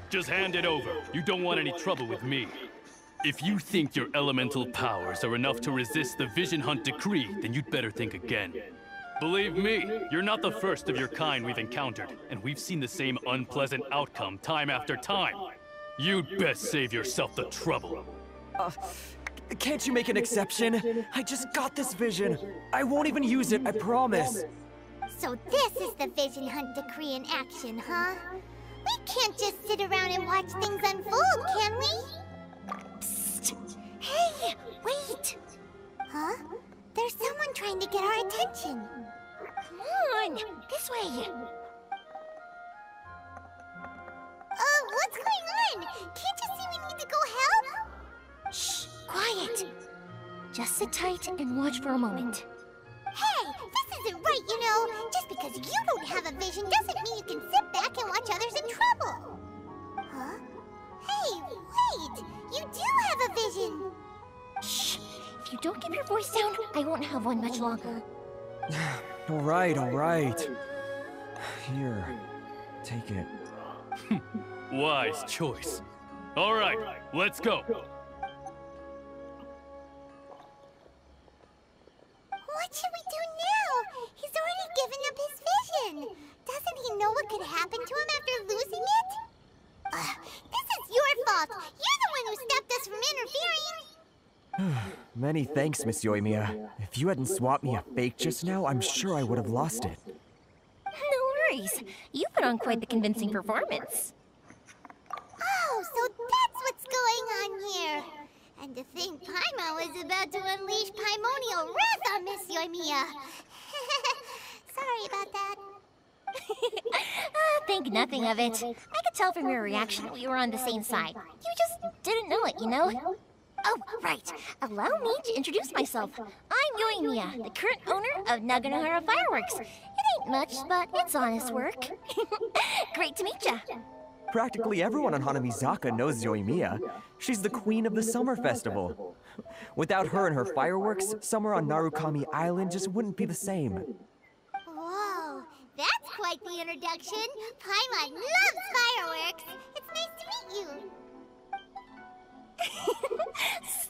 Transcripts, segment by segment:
Just hand it over. You don't want any trouble with me. If you think your elemental powers are enough to resist the Vision Hunt decree, then you'd better think again. Believe me, you're not the first of your kind we've encountered, and we've seen the same unpleasant outcome time after time. You'd best save yourself the trouble. Can't you make an exception? I just got this vision. I won't even use it, I promise. So this is the Vision Hunt decree in action, huh? We can't just sit around and watch things unfold, can we? Psst! Hey, wait! Huh? There's someone trying to get our attention. Come on, this way. What's going on? Can't you see we need to go help? Shh, quiet. Just sit tight and watch for a moment. Hey, this isn't right, you know. Just because you don't have a vision doesn't mean you can sit back and watch others in trouble. Huh? Hey, wait! You do have a vision! Shh! If you don't keep your voice down, I won't have one much longer. All right. Here, take it. Wise choice. All right, let's go. What should we do now? He's already given up his vision. Doesn't he know what could happen to him after losing it? This is your fault. You're the one who stopped us from interfering. Many thanks, Miss Yoimiya. If you hadn't swapped me a fake just now, I'm sure I would have lost it. No worries. You put on quite the convincing performance. Oh, so that's what's going on here. And to think Paimon was about to unleash Paimonial wrath on Miss Yoimiya. Sorry about that. Think nothing of it. I could tell from your reaction that we were on the same side. You just didn't know it, you know? Oh, right. Allow me to introduce myself. I'm Yoimiya, the current owner of Naganohara Fireworks. It ain't much, but it's honest work. Great to meet ya. Practically everyone on Hanamizaka knows Yoimiya. She's the queen of the summer festival. Without her and her fireworks, summer on Narukami Island just wouldn't be the same. Whoa, that's quite the introduction. Paimon loves fireworks. It's nice to meet you.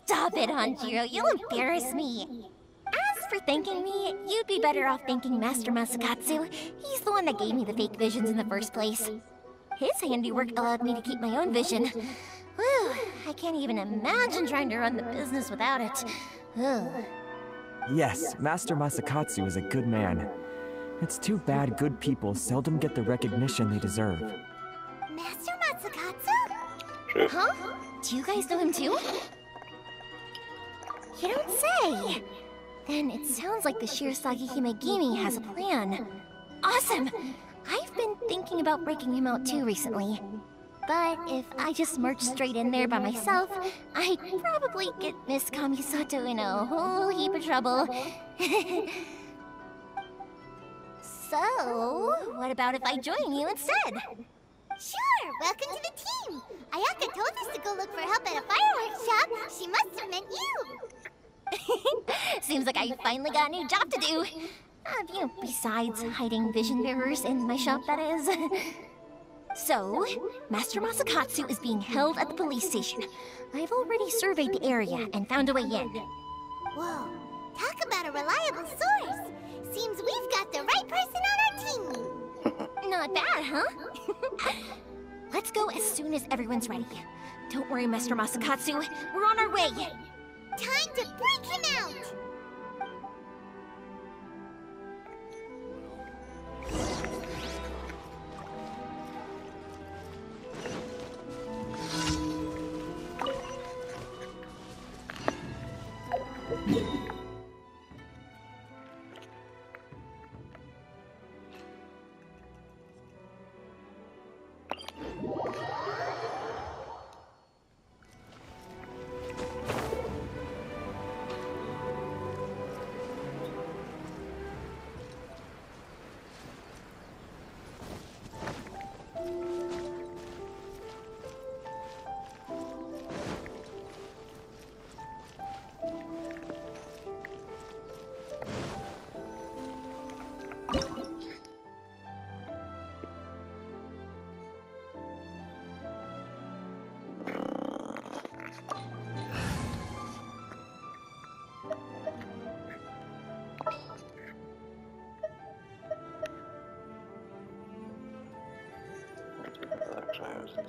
Stop it, Hanjiro. You'll embarrass me. As for thanking me, you'd be better off thanking Master Masakatsu. He's the one that gave me the fake visions in the first place. His handiwork allowed me to keep my own vision. Whew, I can't even imagine trying to run the business without it. Ugh. Yes, Master Masakatsu is a good man. It's too bad good people seldom get the recognition they deserve. Master Masakatsu? Huh? Do you guys know him too? You don't say! Then it sounds like the Shirasagi Himegimi has a plan. Awesome! I've been thinking about breaking him out too recently. But if I just march straight in there by myself, I'd probably get Miss Kamisato in a whole heap of trouble. So, what about if I join you instead? Sure, welcome to the team. Ayaka told us to go look for help at a fireworks shop. She must have meant you. Seems like I finally got a new job to do. Besides hiding vision bearers in my shop, that is. So, Master Masakatsu is being held at the police station. I've already surveyed the area and found a way in. Whoa, talk about a reliable source. Seems we've got the right person on our team. Not bad, huh? Let's go as soon as everyone's ready. Don't worry, Master Masakatsu. We're on our way. Time to break him out.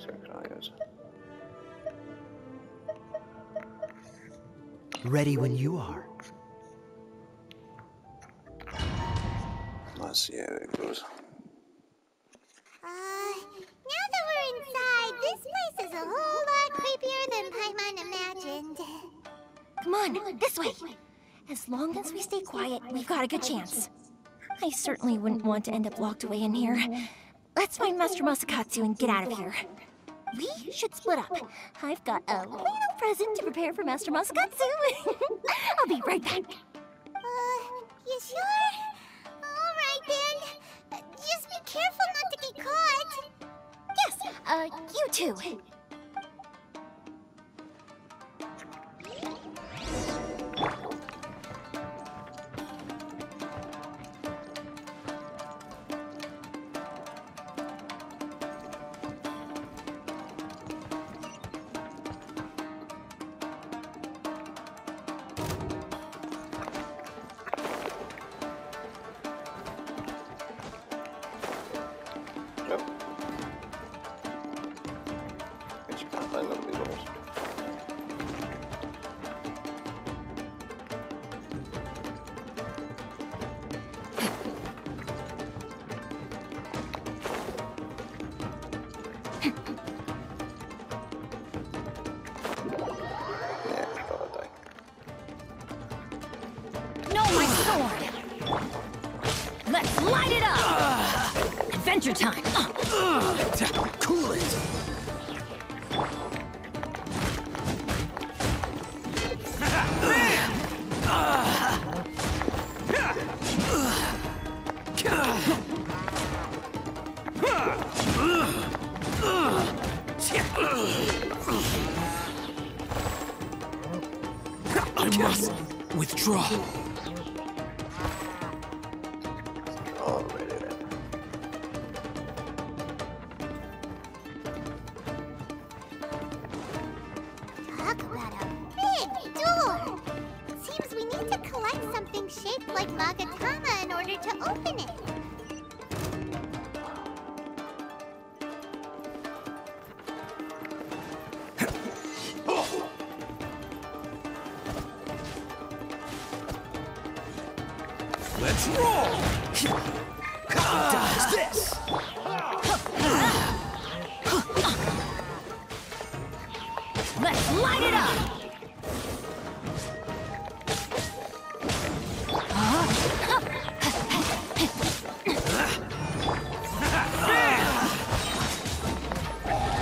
see what can I use. Ready when you are. Let's see how it goes. Now that we're inside, this place is a whole lot creepier than Paimon imagined. Come on, this way. As long as we stay quiet, we've got a good chance. I certainly wouldn't want to end up locked away in here. Let's find Master Masakatsu and get out of here. We should split up. I've got a little present to prepare for Master Masakatsu. I'll be right back. You sure? Alright then. Just be careful not to get caught. Yes, you too. Nope. Guess you can't find them these doors. Yeah, I thought I'd die. No, my sword! Let's light it up! Adventure time! Cool it. I must withdraw. Alrighty then. Talk about a big door. Seems we need to collect something shaped like Magatama in order to open it. Let's roll! Dodge this. Let's light it up!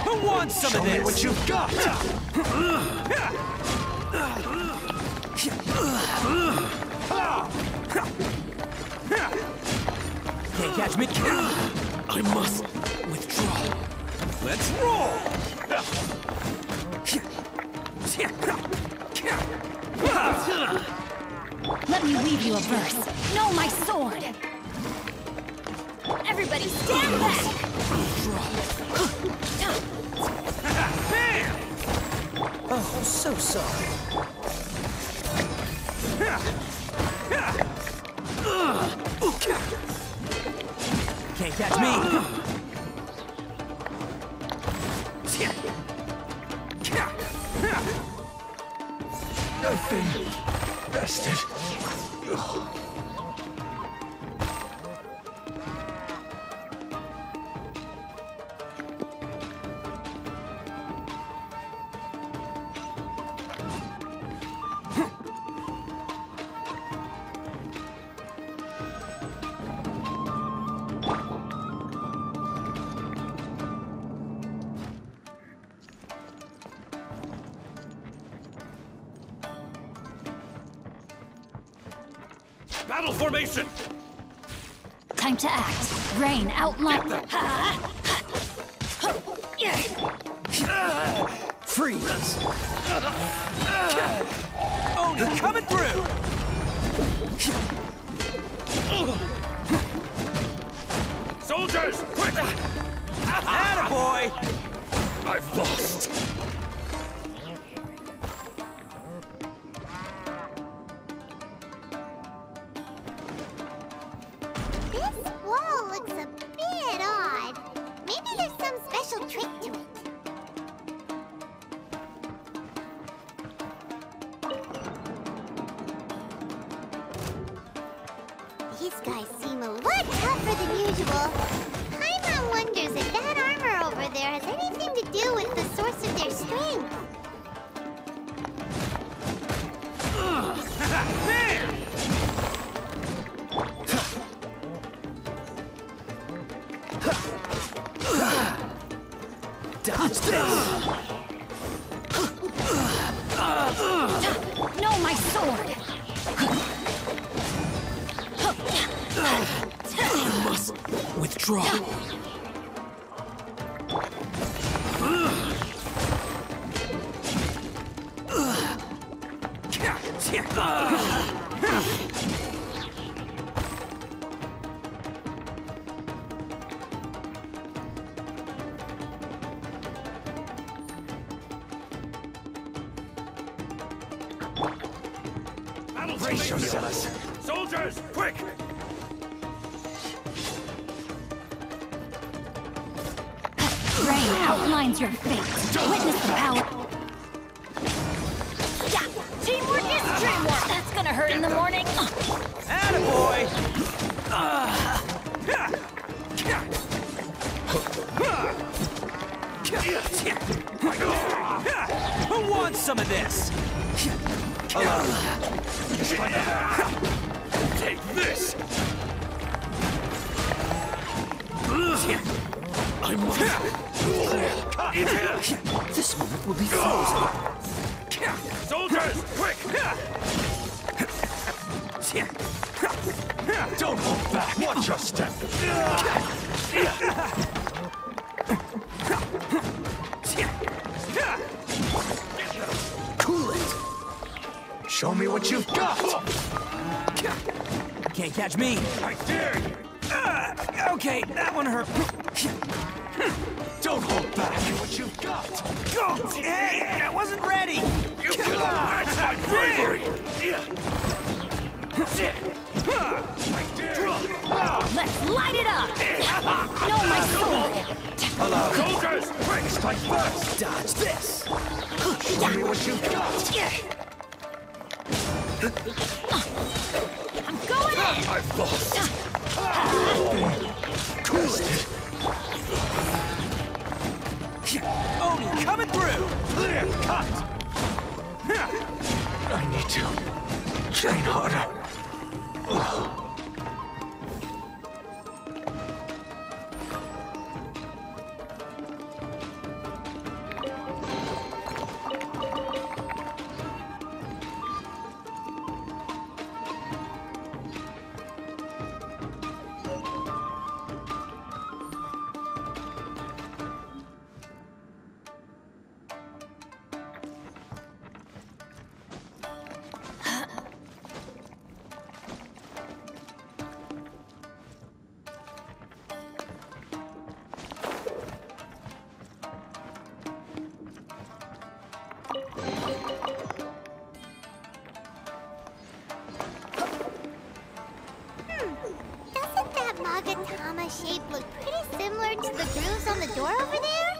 Who wants some of this? What you've got! Can't catch me. I must withdraw. Let's roll! Let me weave you a verse. No, my sword! Everybody stand back! Oh, so sorry. Can't catch me. I've been bested. Battle formation! Time to act. Rain, outline. Freeze. Oh, you're coming through. Soldiers, quick! Attaboy. I've lost. This wall looks a bit odd. Maybe there's some special trick to it. These guys seem a lot tougher than usual. Paimon wonders if that armor over there has anything to do with the source of their strength. Dodge this! No, my sword! I must withdraw. Brace yourselves! Soldiers, quick! Rain outlines your fate. Witness the power. Yeah, teamwork is dreamwork. That's gonna hurt in the morning. Attaboy! Who wants some of this? Take this! I must. This moment will be frozen. Soldiers, quick! Don't hold back. Watch your step. Cool it. Show me what you've got. Can't catch me. I dare you! Okay, that one hurt. Don't hold back. What you've got. Hey, I wasn't ready. You that's my bravery! I dare you! Let's light it up! No, my sword! Soldiers, quick! Strike first. Dodge this. Show me what you've got. I'm going in! I've lost. Cool it. Oni coming through. Clear cut. I need to train harder. Doesn't that Magatama shape look pretty similar to the grooves on the door over there?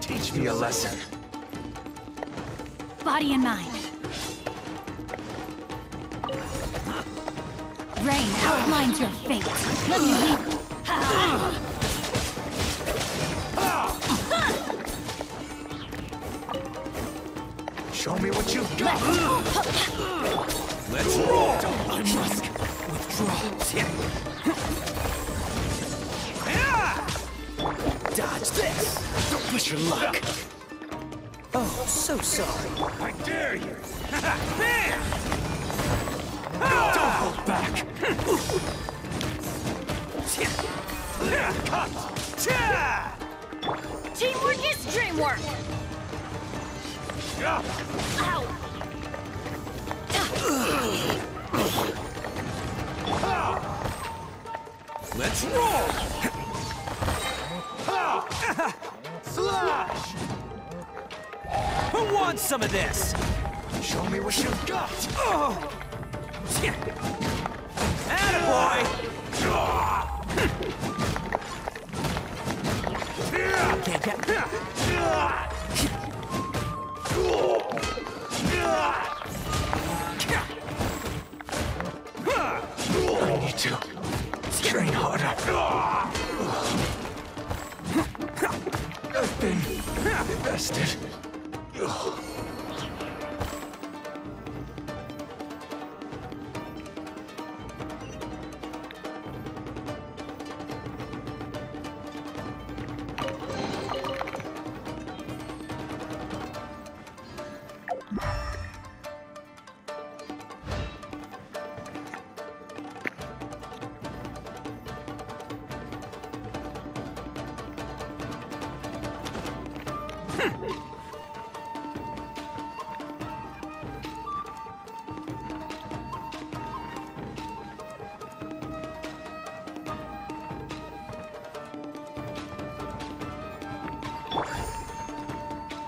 Teach me a lesson. Body and mind. Rain outlines your fate. Let me lead. Show me what you've got. Let's roll. I must withdraw. Dodge this. Don't push your luck. Oh, so sorry. I dare you. Don't hold back. Teamwork is dreamwork! Ow! Let's roll! Slash! Who wants some of this? Show me what you've got! Oh! Attaboy! Can't get... I need to train harder. I've been invested.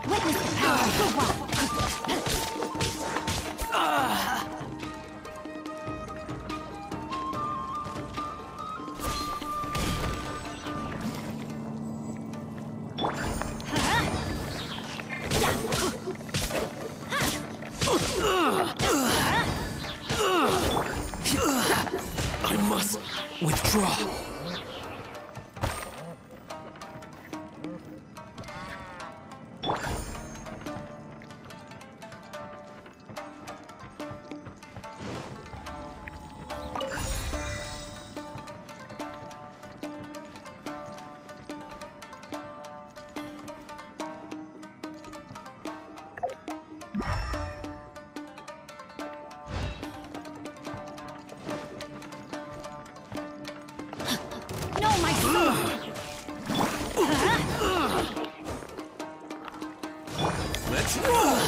Witness the power of the one! I must withdraw. No, my sword! Let's roll!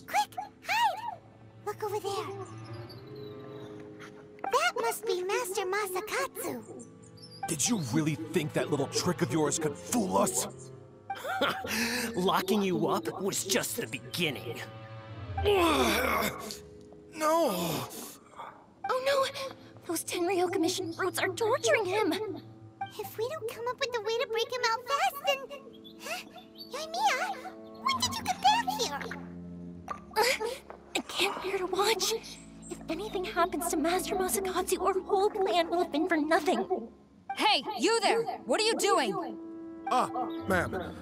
Quick, hide! Look over there. That must be Master Masakatsu. Did you really think that little trick of yours could fool us? Locking you up was just the beginning. No! Oh no! Those Tenryou Mission brutes are torturing him! If we don't come up with a way to break him out fast, then... Huh? Yoimiya, when did you get back here? I can't bear to watch. If anything happens to Master Masakatsu, our whole plan will have been for nothing. Hey, you there! What are you doing? Ma'am.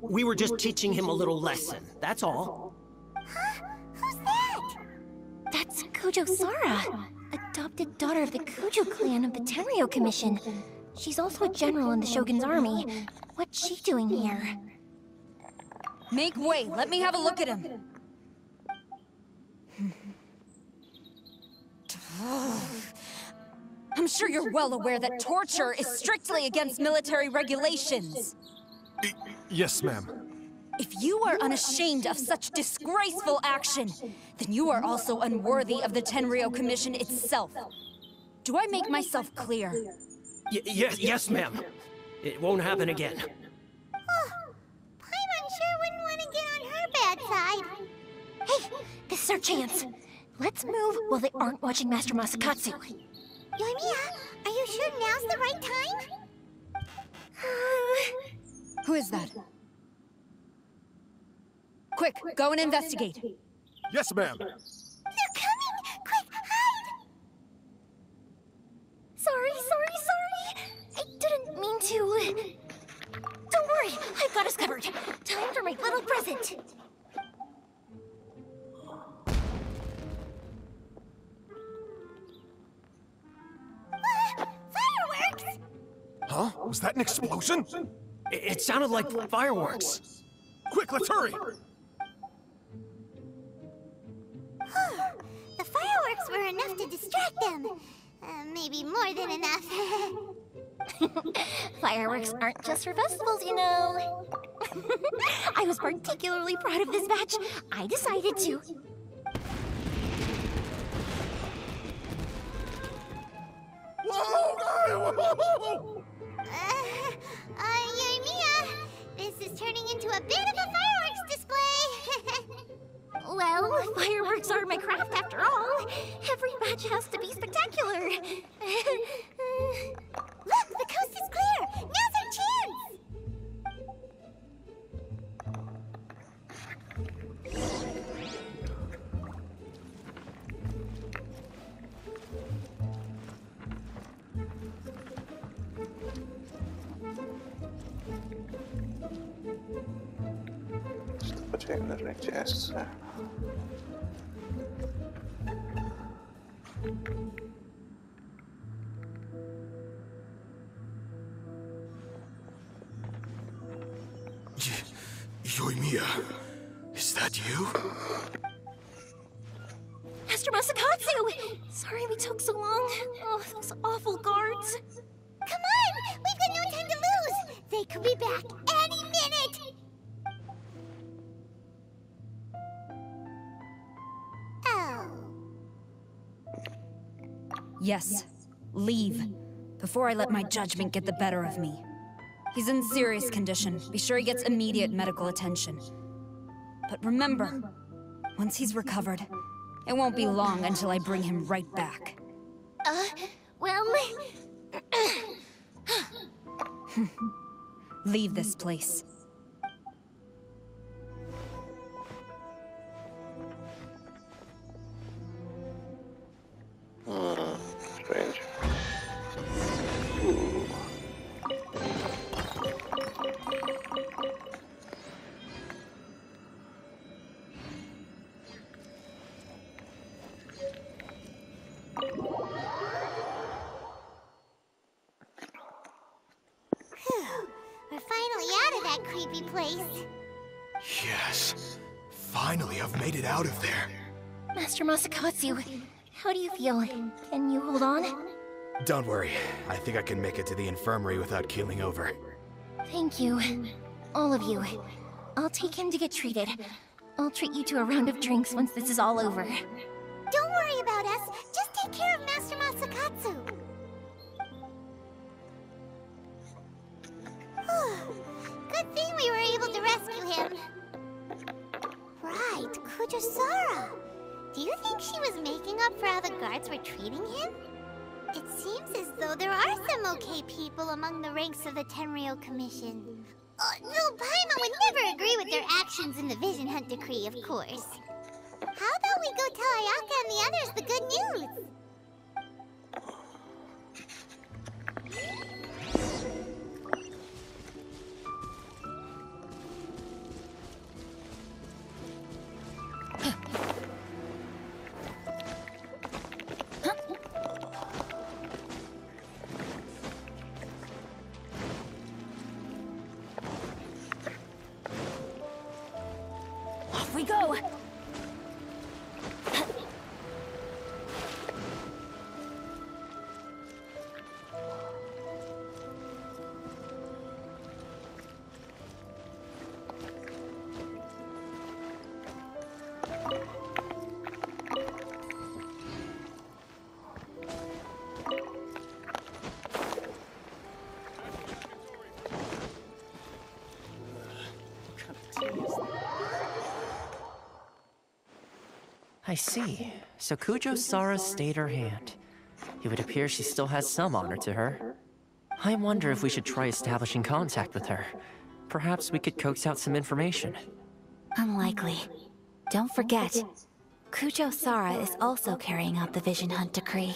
We were just teaching him a little lesson, that's all. Huh? Who's that? That's Kujo Sara, adopted daughter of the Kujo clan of the Tenryou Commission. She's also a general in the Shogun's army. What's she doing here? Make way, let me have a look at him. I'm sure you're well aware that torture is strictly against military regulations. Yes, ma'am. If you are unashamed of such disgraceful action, then you are also unworthy of the Tenryou Commission itself. Do I make myself clear? Yes, ma'am. It won't happen again. Paimon sure wouldn't want to get on her bad side. Hey, this is our chance. Let's move while they aren't watching Master Masakatsu. Yoimiya, are you sure now's the right time? Who is that? Quick, go and investigate. Yes, ma'am. They're coming! Quick, hide! Sorry. I didn't mean to. Don't worry, I've got us covered. Time for my little present. Fireworks! Huh? Was that an explosion? It sounded like fireworks. Quick, let's hurry! The fireworks were enough to distract them. Maybe more than enough. Fireworks aren't just for festivals, you know. I was particularly proud of this batch. I decided to. Yoimiya, this is turning into a bit of a fireworks display. Well, fireworks are my craft after all. Every batch has to be spectacular. Look, the coast is clear. Now's our chance. Facendo il RCS. Yoimiya, is that you? Master Masakatsu! Sorry we took so long. Oh, those awful guards. Come on! We've got no time to lose! They could be back any minute! Oh. Yes, leave. Before I let my judgment get the better of me. He's in serious condition. Be sure he gets immediate medical attention. But remember, once he's recovered, it won't be long until I bring him right back. Well... Leave this place. Strange. We're finally out of that creepy place. Yes. Finally, I've made it out of there. Master Masakatsu, how do you feel? Can you hold on? Don't worry. I think I can make it to the infirmary without keeling over. Thank you. All of you. I'll take him to get treated. I'll treat you to a round of drinks once this is all over. Don't worry about us. Just take care of Master Masakatsu. Good thing we were able to rescue him. Right, Kujusara. Do you think she was making up for how the guards were treating him? It seems as though there are some okay people among the ranks of the Tenryou Commission. Though Paimon would never agree with their actions in the Vision Hunt Decree, of course. How about we go tell Ayaka and the others the good news? Off we go! I see. So Kujo Sara stayed her hand. It would appear she still has some honor to her. I wonder if we should try establishing contact with her. Perhaps we could coax out some information. Unlikely. Don't forget, Kujo Sara is also carrying out the Vision Hunt decree.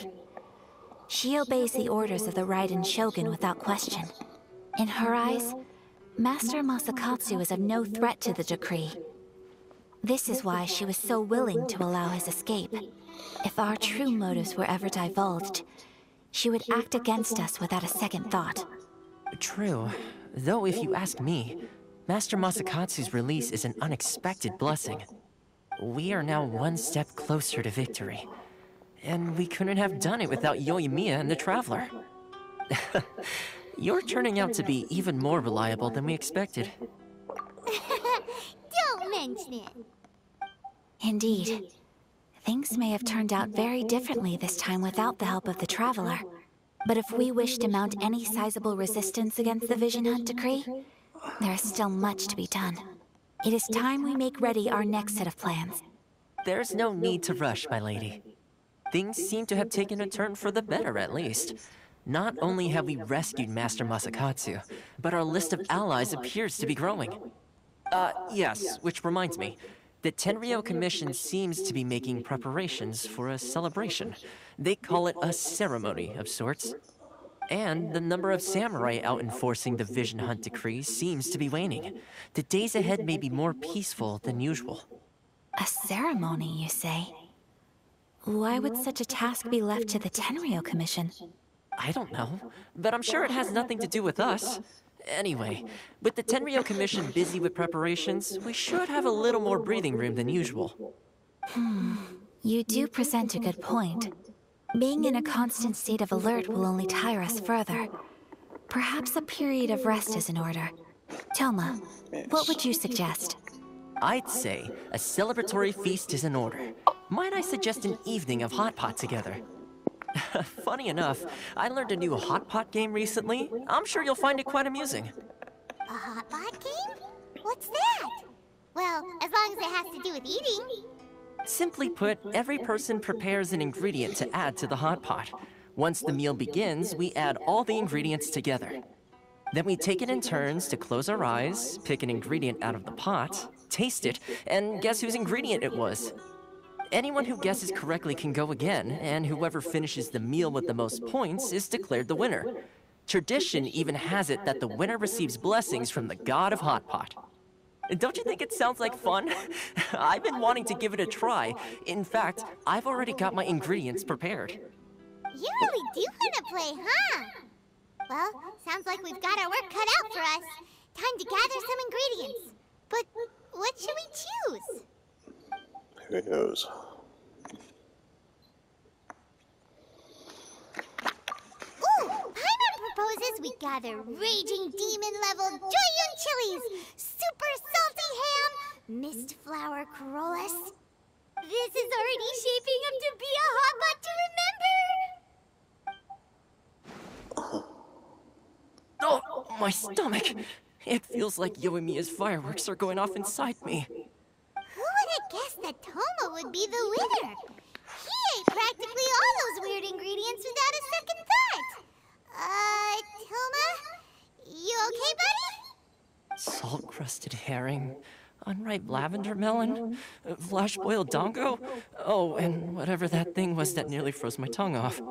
She obeys the orders of the Raiden Shogun without question. In her eyes, Master Masakatsu is of no threat to the decree. This is why she was so willing to allow his escape. If our true motives were ever divulged, she would act against us without a second thought. True. Though if you ask me, Master Masakatsu's release is an unexpected blessing. We are now one step closer to victory. And we couldn't have done it without Yoimiya and the Traveler. You're turning out to be even more reliable than we expected. Don't mention it. Indeed. Things may have turned out very differently this time without the help of the Traveler. But if we wish to mount any sizable resistance against the Vision Hunt decree, there is still much to be done. It is time we make ready our next set of plans. There's no need to rush, my lady. Things seem to have taken a turn for the better, at least. Not only have we rescued Master Masakatsu, but our list of allies appears to be growing. Yes, which reminds me. The Tenryou Commission seems to be making preparations for a celebration. They call it a ceremony of sorts. And the number of samurai out enforcing the Vision Hunt decree seems to be waning. The days ahead may be more peaceful than usual. A ceremony, you say? Why would such a task be left to the Tenryou Commission? I don't know, but I'm sure it has nothing to do with us. Anyway, with the Tenryou Commission busy with preparations, we should have a little more breathing room than usual. You do present a good point. Being in a constant state of alert will only tire us further. Perhaps a period of rest is in order. Toma, what would you suggest? I'd say a celebratory feast is in order. Might I suggest an evening of hot pot together? Funny enough, I learned a new hot pot game recently. I'm sure you'll find it quite amusing. A hot pot game? What's that? Well, as long as it has to do with eating. Simply put, every person prepares an ingredient to add to the hot pot. Once the meal begins, we add all the ingredients together. Then we take it in turns to close our eyes, pick an ingredient out of the pot, taste it, and guess whose ingredient it was. Anyone who guesses correctly can go again, and whoever finishes the meal with the most points is declared the winner. Tradition even has it that the winner receives blessings from the god of hot pot. Don't you think it sounds like fun? I've been wanting to give it a try. In fact, I've already got my ingredients prepared. You really do want to play, huh? Well, sounds like we've got our work cut out for us. Time to gather some ingredients. But what should we choose? Here goes. Ooh! Paimon proposes we gather raging demon-level Joyun chilies, super salty ham, mist flower corollas. This is already shaping up to be a hot pot to remember! Oh, my stomach! It feels like Yoimiya's fireworks are going off inside me. Who would have guessed that Toma would be the winner? He ate practically all those weird ingredients without a second thought. Toma? You okay, buddy? Salt-crusted herring, unripe lavender melon, flash-boiled dongo. Oh, and whatever that thing was that nearly froze my tongue off.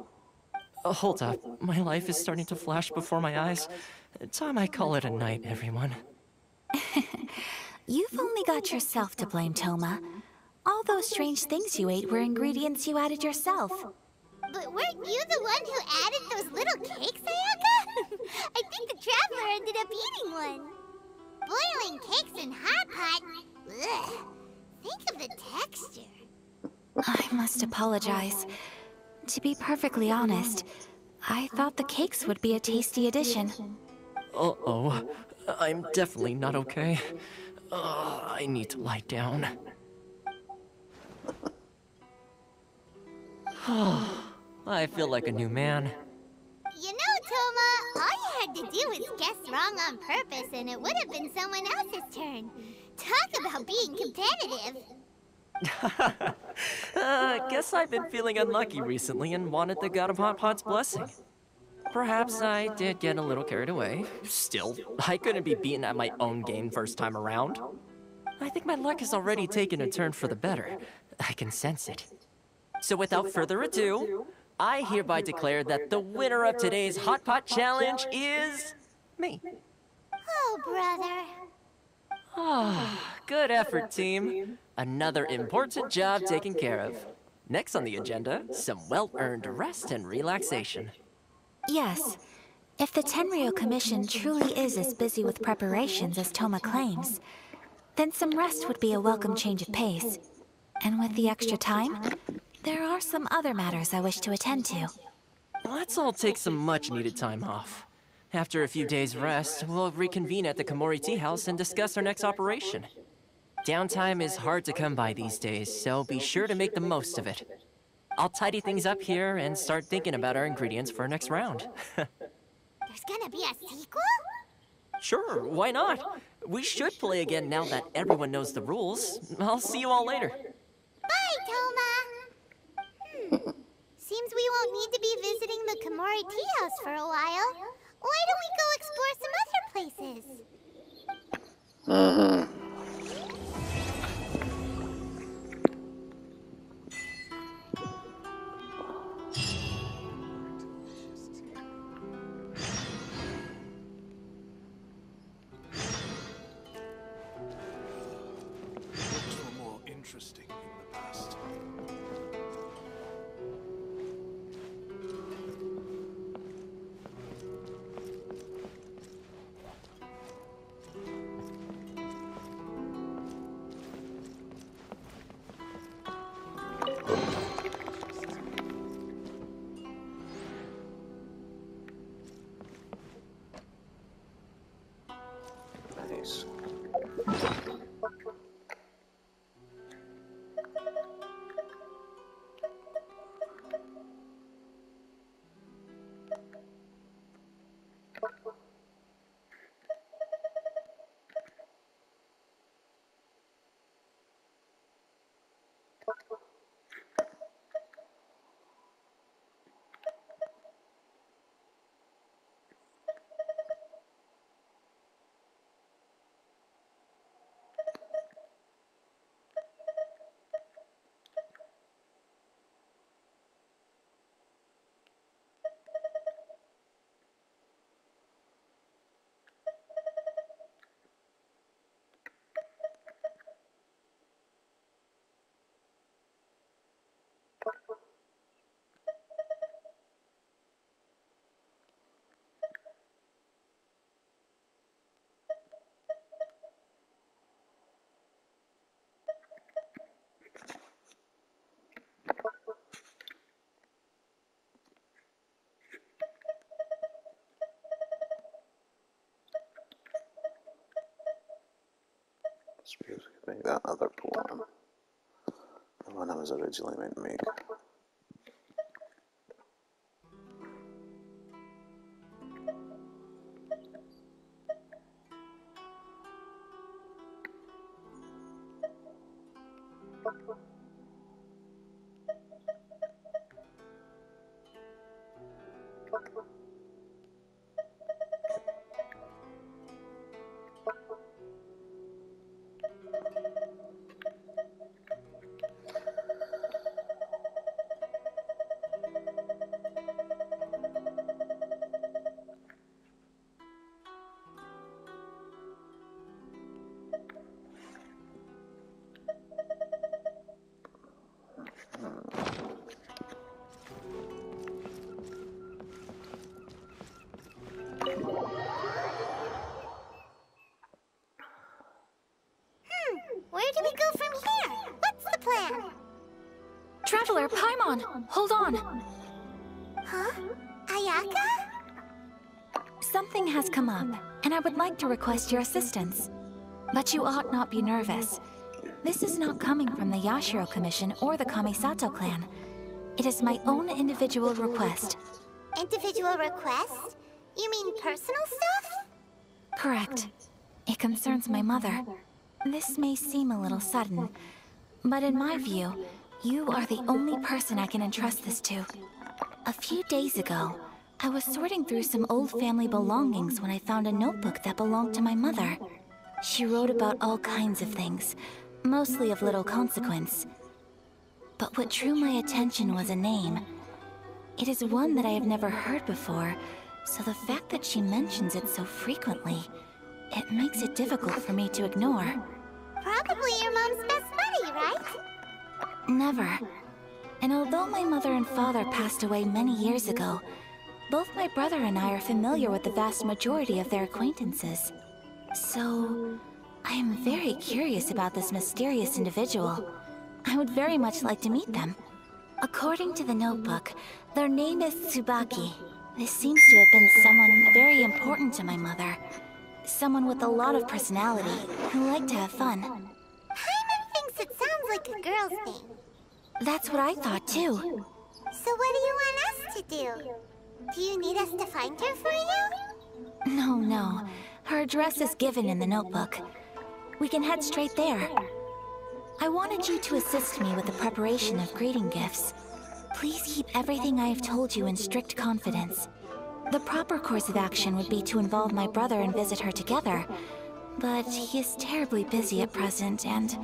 Hold up, my life is starting to flash before my eyes. Time I call it a night, everyone. You've only got yourself to blame, Toma. All those strange things you ate were ingredients you added yourself. But weren't you the one who added those little cakes, Ayaka? I think the Traveler ended up eating one. Boiling cakes in hot pot? Ugh. Think of the texture. I must apologize. To be perfectly honest, I thought the cakes would be a tasty addition. Uh-oh. I'm definitely not okay. I need to lie down. I feel like a new man. You know, Toma, all you had to do was guess wrong on purpose and it would have been someone else's turn. Talk about being competitive. Guess I've been feeling unlucky recently and wanted the God of Hot Pot's blessing. Perhaps I did get a little carried away. Still, I couldn't be beaten at my own game first time around. I think my luck has already taken a turn for the better. I can sense it. So without further ado, I hereby declare that the winner of today's Hot Pot Challenge is... me. Oh, brother. Good effort, team. Another important job taken care of. Next on the agenda, some well-earned rest and relaxation. Yes. If the Tenryo Commission truly is as busy with preparations as Toma claims, then some rest would be a welcome change of pace. And with the extra time, there are some other matters I wish to attend to. Let's all take some much-needed time off. After a few days' rest, we'll reconvene at the Komori Tea House and discuss our next operation. Downtime is hard to come by these days, so be sure to make the most of it. I'll tidy things up here and start thinking about our ingredients for our next round. There's gonna be a sequel? Sure, why not? We should play again now that everyone knows the rules. I'll see you all later. Bye, Toma! Seems we won't need to be visiting the Komori Tea House for a while. Why don't we go explore some other places? Books were more interesting in the past. Nice. Suppose we could make that other plan. The one I was originally meant to make. Where do we go from here? What's the plan? Traveler, Paimon, hold on. Huh? Ayaka? Something has come up, and I would like to request your assistance. But you ought not be nervous. This is not coming from the Yashiro Commission or the Kamisato clan. It is my own individual request. Individual request? You mean personal stuff? Correct. It concerns my mother. This may seem a little sudden, But in my view, you are the only person I can entrust this to. A few days ago, I was sorting through some old family belongings when I found a notebook that belonged to my mother. She wrote about all kinds of things, mostly of little consequence. But what drew my attention was a name. It is one that I have never heard before, so the fact that she mentions it so frequently, it makes it difficult for me to ignore. Probably your mom's best buddy, right? Never. And although my mother and father passed away many years ago, both my brother and I are familiar with the vast majority of their acquaintances. So, I am very curious about this mysterious individual. I would very much like to meet them. According to the notebook, their name is Tsubaki. This seems to have been someone very important to my mother. Someone with a lot of personality, who liked to have fun. Paimon thinks it sounds like a girl's name. That's what I thought too. So what do you want us to do? Do you need us to find her for you? No. Her address is given in the notebook. We can head straight there. I wanted you to assist me with the preparation of greeting gifts. Please keep everything I have told you in strict confidence. The proper course of action would be to involve my brother and visit her together, but he is terribly busy at present, and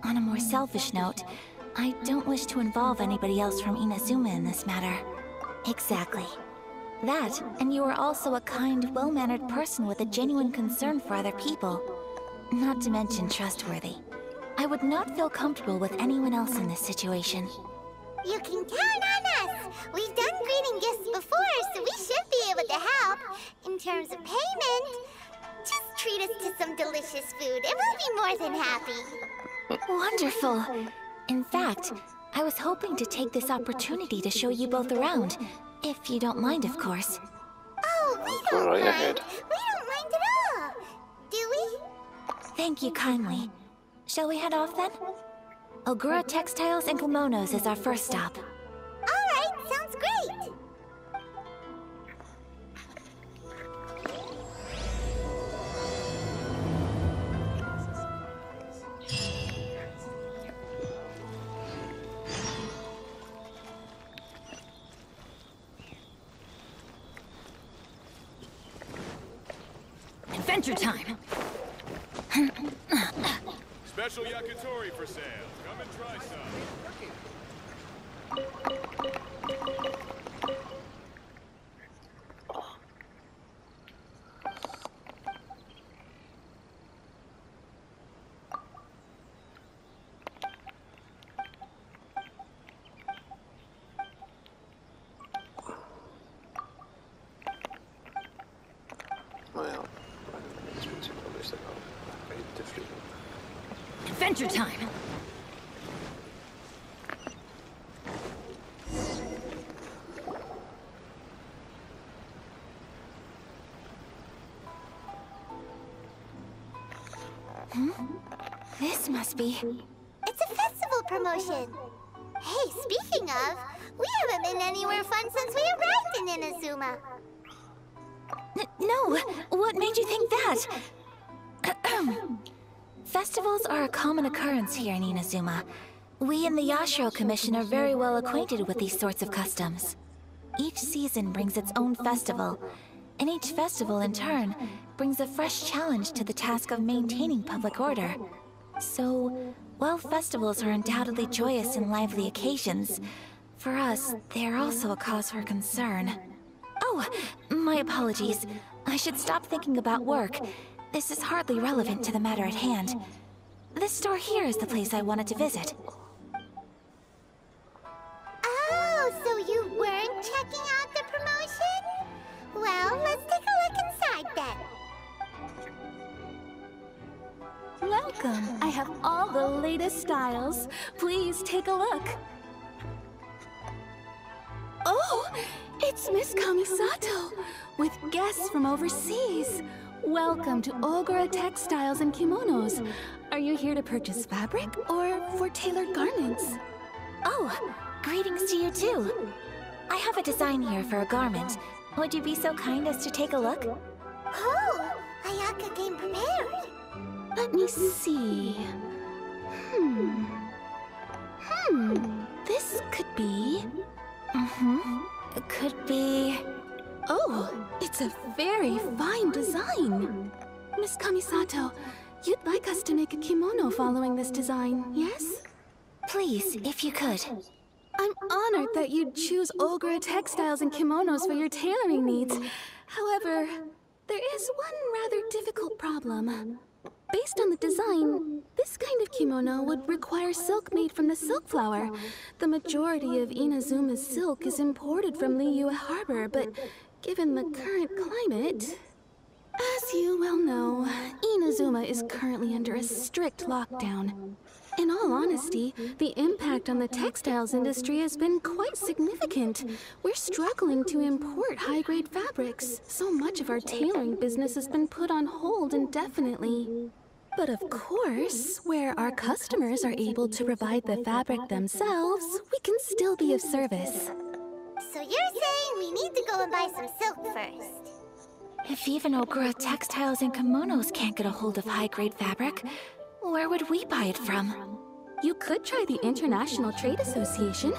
on a more selfish note, I don't wish to involve anybody else from Inazuma in this matter. Exactly. That, and you are also a kind, well-mannered person with a genuine concern for other people. Not to mention trustworthy. I would not feel comfortable with anyone else in this situation. You can count on us! We've done greeting gifts before, so we should be able to help. In terms of payment, just treat us to some delicious food and we'll be more than happy. Wonderful! In fact, I was hoping to take this opportunity to show you both around. If you don't mind, of course. Oh, we don't mind. We don't mind at all. Do we? Thank you kindly. Shall we head off then? Ogura Textiles and Kimonos is our first stop. Alright, sounds great! Adventure time! Special yakitori for sale. Come and try some. Adventure time! This must be... It's a festival promotion. Hey, speaking of, we haven't been anywhere fun since we arrived in Inazuma. No! What made you think that? Festivals are a common occurrence here in Inazuma. We in the Yashiro Commission are very well acquainted with these sorts of customs. Each season brings its own festival, and each festival in turn brings a fresh challenge to the task of maintaining public order. So, while festivals are undoubtedly joyous and lively occasions, for us, they are also a cause for concern. Oh, my apologies. I should stop thinking about work. This is hardly relevant to the matter at hand. This store here is the place I wanted to visit. Oh, so you weren't checking out the promotion? Well, let's take a look inside then. Welcome. I have all the latest styles. Please take a look. Oh, it's Miss Kamisato with guests from overseas. Welcome to Ogura Textiles and Kimonos. Are you here to purchase fabric or for tailored garments? Oh, greetings to you too. I have a design here for a garment. Would you be so kind as to take a look? Oh, Ayaka came prepared. Let me see. This could be... It could be... Oh, it's a very fine design. Miss Kamisato, you'd like us to make a kimono following this design, yes? Please, if you could. I'm honored that you'd choose Ogura textiles and kimonos for your tailoring needs. However, there is one rather difficult problem. Based on the design, this kind of kimono would require silk made from the silk flower. The majority of Inazuma's silk is imported from Liyue Harbor, but given the current climate... As you well know, Inazuma is currently under a strict lockdown. In all honesty, the impact on the textiles industry has been quite significant. We're struggling to import high-grade fabrics. So much of our tailoring business has been put on hold indefinitely. But of course, where our customers are able to provide the fabric themselves, we can still be of service. So you're saying we need to go and buy some silk first? If even Ogura textiles and kimonos can't get a hold of high-grade fabric, where would we buy it from? You could try the International Trade Association.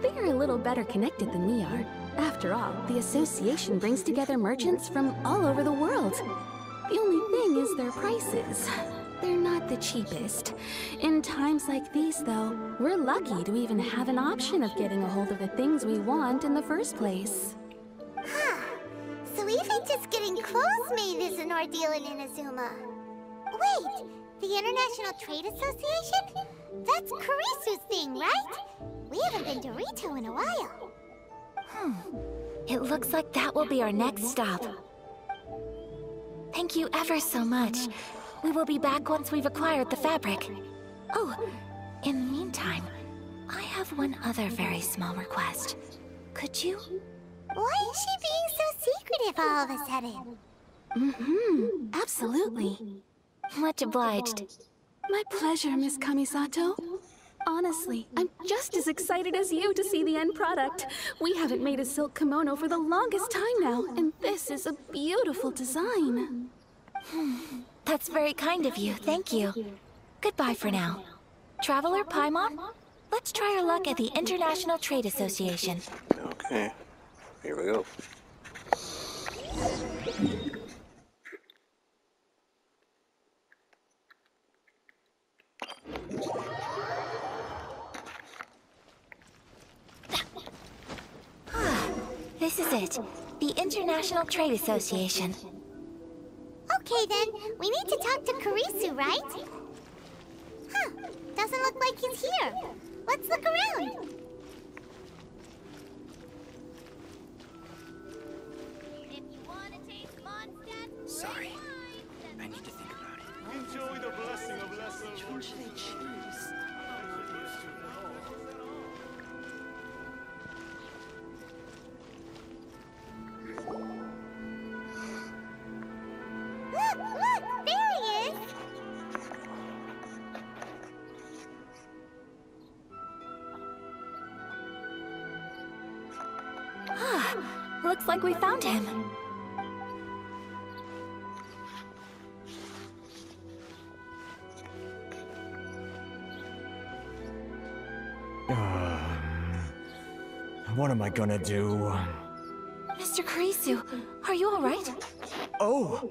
They are a little better connected than we are. After all, the association brings together merchants from all over the world. The only thing is their prices. They're not the cheapest. In times like these, though, we're lucky to even have an option of getting a hold of the things we want in the first place. Huh. So even just getting clothes made is an ordeal in Inazuma. Wait, the International Trade Association? That's Kurisu's thing, right? We haven't been to Rito in a while. It looks like that will be our next stop. Thank you ever so much. We will be back once we've acquired the fabric. Oh, in the meantime, I have one other very small request. Could you? Why is she being so secretive all of a sudden? Absolutely. Much obliged. My pleasure, Miss Kamisato. Honestly, I'm just as excited as you to see the end product. We haven't made a silk kimono for the longest time now, and this is a beautiful design. That's very kind of you, thank you. Goodbye for now. Traveler Paimon, let's try our luck at the International Trade Association. Okay, here we go. This is it. The International Trade Association. Okay then, we need to talk to Kurisu, right? Huh, doesn't look like he's here. Let's look around. Sorry. I need to think about it. Enjoy the blessing of lesser. Which should I choose? Look, there he is! Looks like we found him. What am I gonna do? Mr. Kurisu, are you alright? Oh!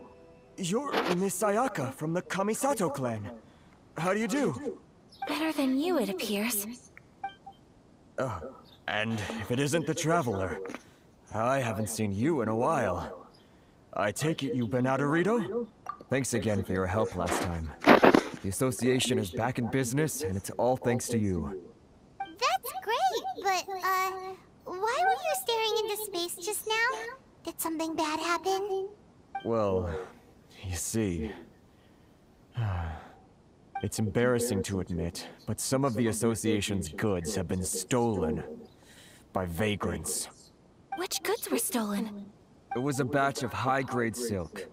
You're Miss Sayaka from the Kamisato clan. How do you do? Better than you, it appears. And if it isn't the Traveler, I haven't seen you in a while. I take it you've been out of Rito? Thanks again for your help last time. The association is back in business, and it's all thanks to you. That's great, but, why were you staring into space just now? Did something bad happen? Well, you see... It's embarrassing to admit, but some of the association's goods have been stolen by vagrants. Which goods were stolen? It was a batch of high-grade silk.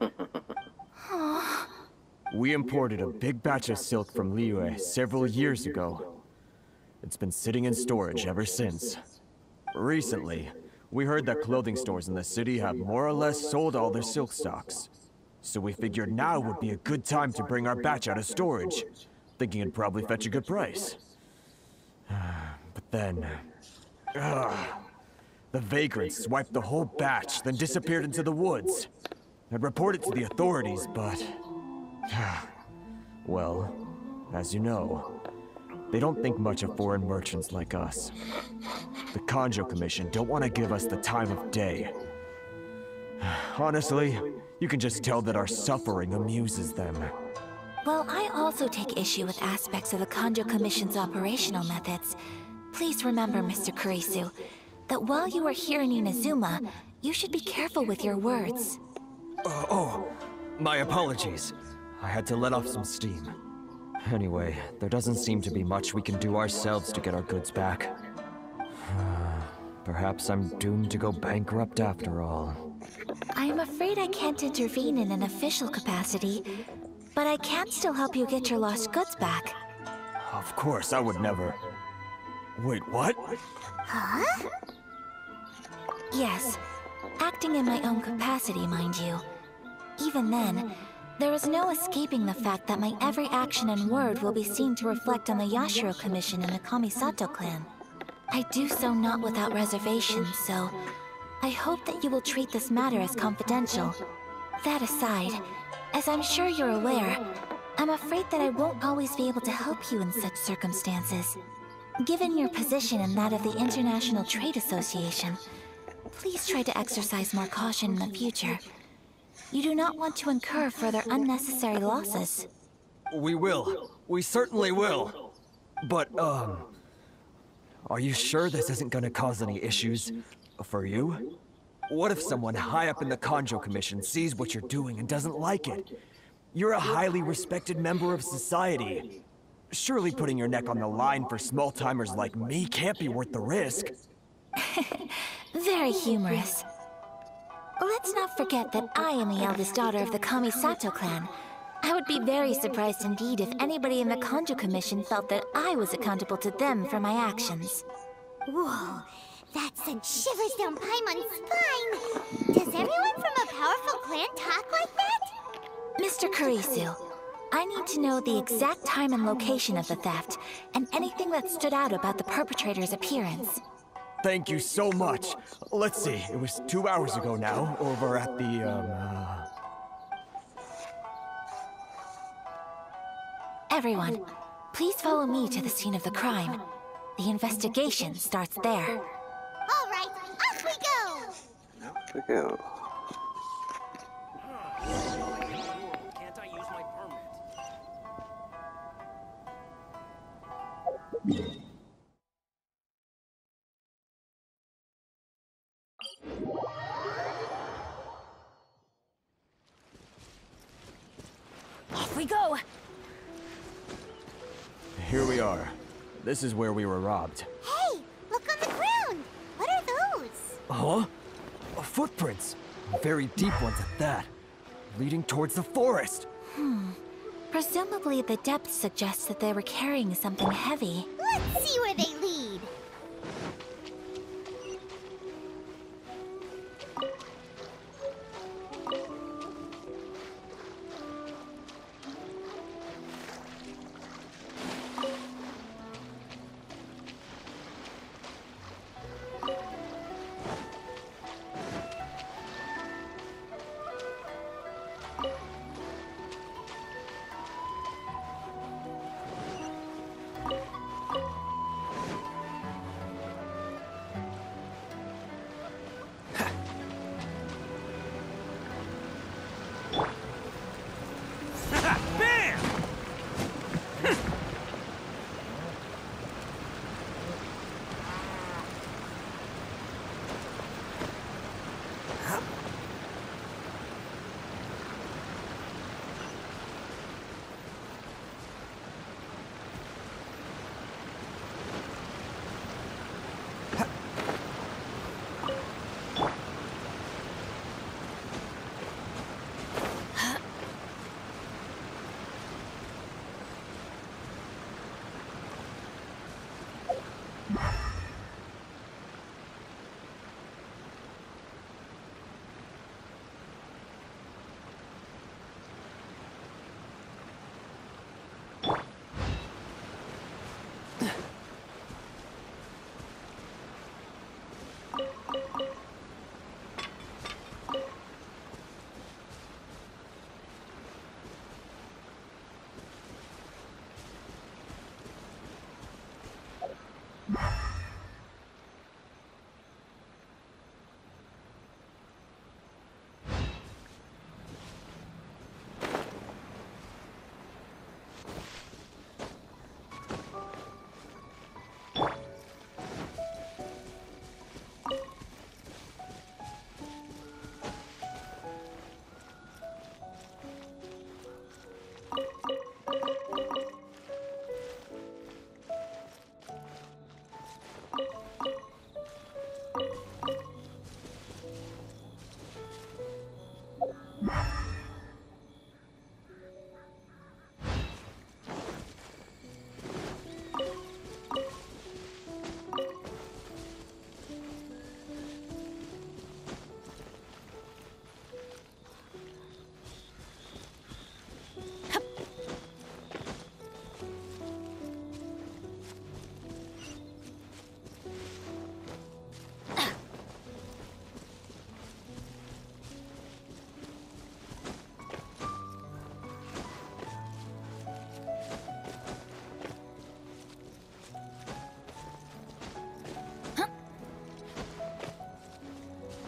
We imported a big batch of silk from Liyue several years ago. It's been sitting in storage ever since. Recently, we heard that clothing stores in the city have more or less sold all their silk stocks. So we figured now would be a good time to bring our batch out of storage, thinking it'd probably fetch a good price. But then... the vagrants swiped the whole batch, then disappeared into the woods. I'd reported to the authorities, but... well, as you know, they don't think much of foreign merchants like us. The Kanjo Commission don't want to give us the time of day. Honestly, you can just tell that our suffering amuses them. Well, I also take issue with aspects of the Kanjo Commission's operational methods. Please remember, Mr. Kurisu, that while you are here in Inazuma, you should be careful with your words. My apologies. I had to let off some steam. Anyway, there doesn't seem to be much we can do ourselves to get our goods back. Perhaps I'm doomed to go bankrupt after all. I am afraid I can't intervene in an official capacity, but I can still help you get your lost goods back. Of course, I would never... Wait, what? Huh? Yes, acting in my own capacity, mind you. Even then, there is no escaping the fact that my every action and word will be seen to reflect on the Yashiro Commission and the Kamisato clan. I do so not without reservation, so I hope that you will treat this matter as confidential. That aside, as I'm sure you're aware, I'm afraid that I won't always be able to help you in such circumstances. Given your position and that of the International Trade Association, please try to exercise more caution in the future. You do not want to incur further unnecessary losses. We will. We certainly will. But, are you sure this isn't gonna cause any issues? For you? What if someone high up in the Kanjo Commission sees what you're doing and doesn't like it? You're a highly respected member of society. Surely putting your neck on the line for small-timers like me can't be worth the risk. Very humorous. Let's not forget that I am the eldest daughter of the Kamisato clan. I would be very surprised indeed if anybody in the Kanjo Commission felt that I was accountable to them for my actions. Whoa, that sent shivers down Paimon's spine. Does everyone from a powerful clan talk like that? Mr. Kurisu, I need to know the exact time and location of the theft, and anything that stood out about the perpetrator's appearance. Thank you so much. Let's see, it was 2 hours ago now, over at the, Everyone, please follow me to the scene of the crime. The investigation starts there. All right, off we go! Off we go. Can't I use my permit? Off we go! Here we are. This is where we were robbed. Hey, look on the ground! What are those? Huh? Footprints. Very deep ones at that. Leading towards the forest. Presumably the depth suggests that they were carrying something heavy. Let's see where they lead.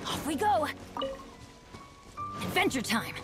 Off we go! Adventure time!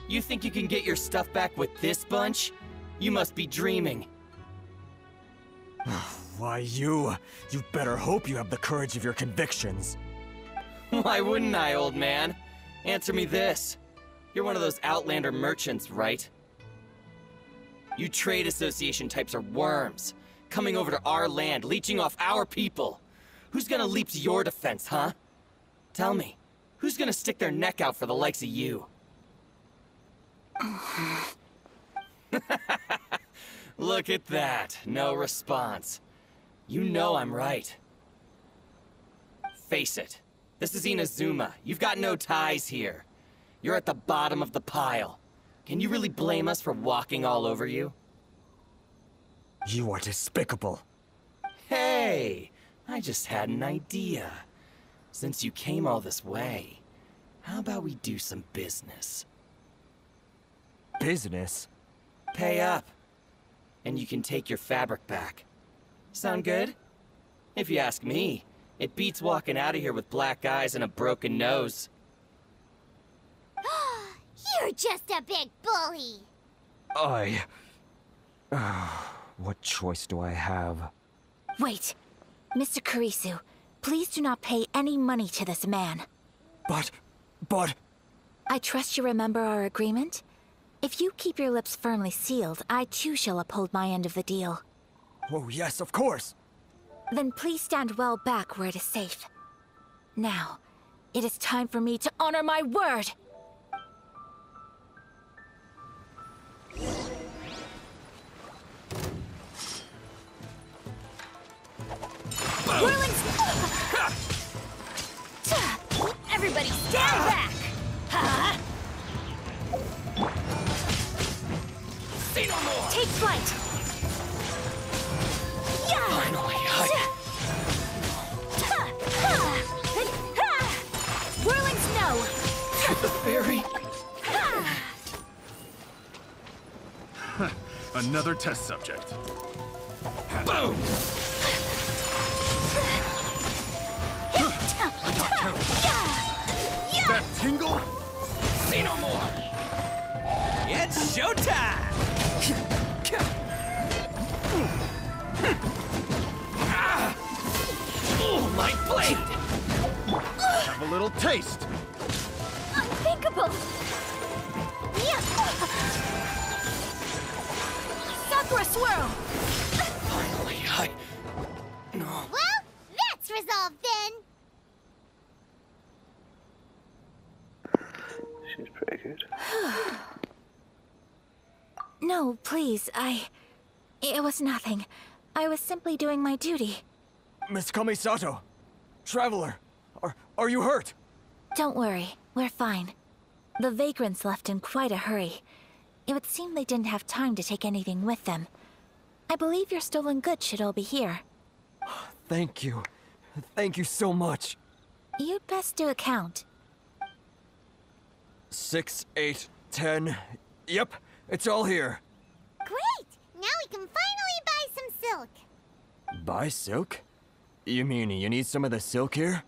You think you can get your stuff back with this bunch? You must be dreaming. Why, you better hope you have the courage of your convictions. Why wouldn't I, old man? Answer me this. You're one of those Outlander merchants, right? You trade association types are worms, coming over to our land, leeching off our people. Who's gonna leap to your defense, huh? Tell me, who's gonna stick their neck out for the likes of you? Look at that, no response. You know I'm right. Face it, this is Inazuma. You've got no ties here. You're at the bottom of the pile. Can you really blame us for walking all over you? You are despicable. Hey, I just had an idea. Since you came all this way, how about we do some business? Business? Pay up, and you can take your fabric back. Sound good? If you ask me, it beats walking out of here with black eyes and a broken nose. You're just a big bully! What choice do I have? Wait. Mr. Kurisu, please do not pay any money to this man. But... I trust you remember our agreement? If you keep your lips firmly sealed, I too shall uphold my end of the deal. Oh yes, of course! Then please stand well back where it is safe. Now, it is time for me to honor my word! Say no more! Take flight! Yeah! Finally, Whirling snow! the fairy! Another test subject. Boom! That tingle? Say no more! It's showtime! Oh, my blade! Have a little taste. Unthinkable! Sakura swirl! Finally, No. Well, that's resolved then. She's pretty good. No, please, It was nothing. I was simply doing my duty. Miss Kamisato! Traveler! Are you hurt? Don't worry, we're fine. The vagrants left in quite a hurry. It would seem they didn't have time to take anything with them. I believe your stolen goods should all be here. Thank you. Thank you so much. You'd best do a count. 6, 8, 10. Yep, it's all here. Great! Now we can finally buy some silk. Buy silk? You mean you need some of the silk here?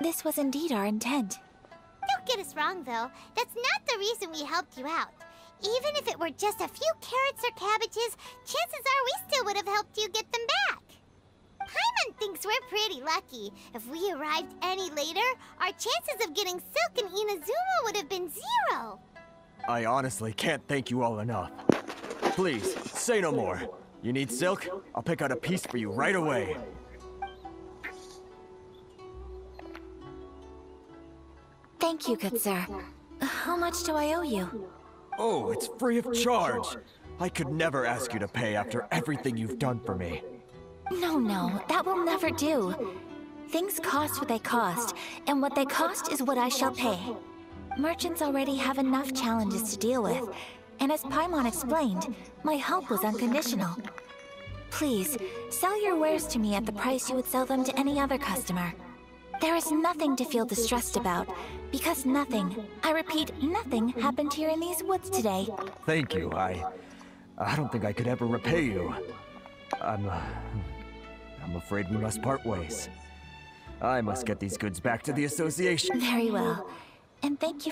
This was indeed our intent. Don't get us wrong, though. That's not the reason we helped you out. Even if it were just a few carrots or cabbages, chances are we still would have helped you get them back. Paimon thinks we're pretty lucky. If we arrived any later, our chances of getting silk in Inazuma would have been 0. I honestly can't thank you all enough. Please, say no more. You need silk? I'll pick out a piece for you right away. Thank you, good sir. How much do I owe you? Oh, it's free of charge. I could never ask you to pay after everything you've done for me. No, that will never do. Things cost what they cost, and what they cost is what I shall pay. Merchants already have enough challenges to deal with, and as Paimon explained, my help was unconditional. Please, sell your wares to me at the price you would sell them to any other customer. There is nothing to feel distressed about, because nothing, I repeat, nothing happened here in these woods today. Thank you. I don't think I could ever repay you. I'm afraid we must part ways. I must get these goods back to the association. Very well. And thank you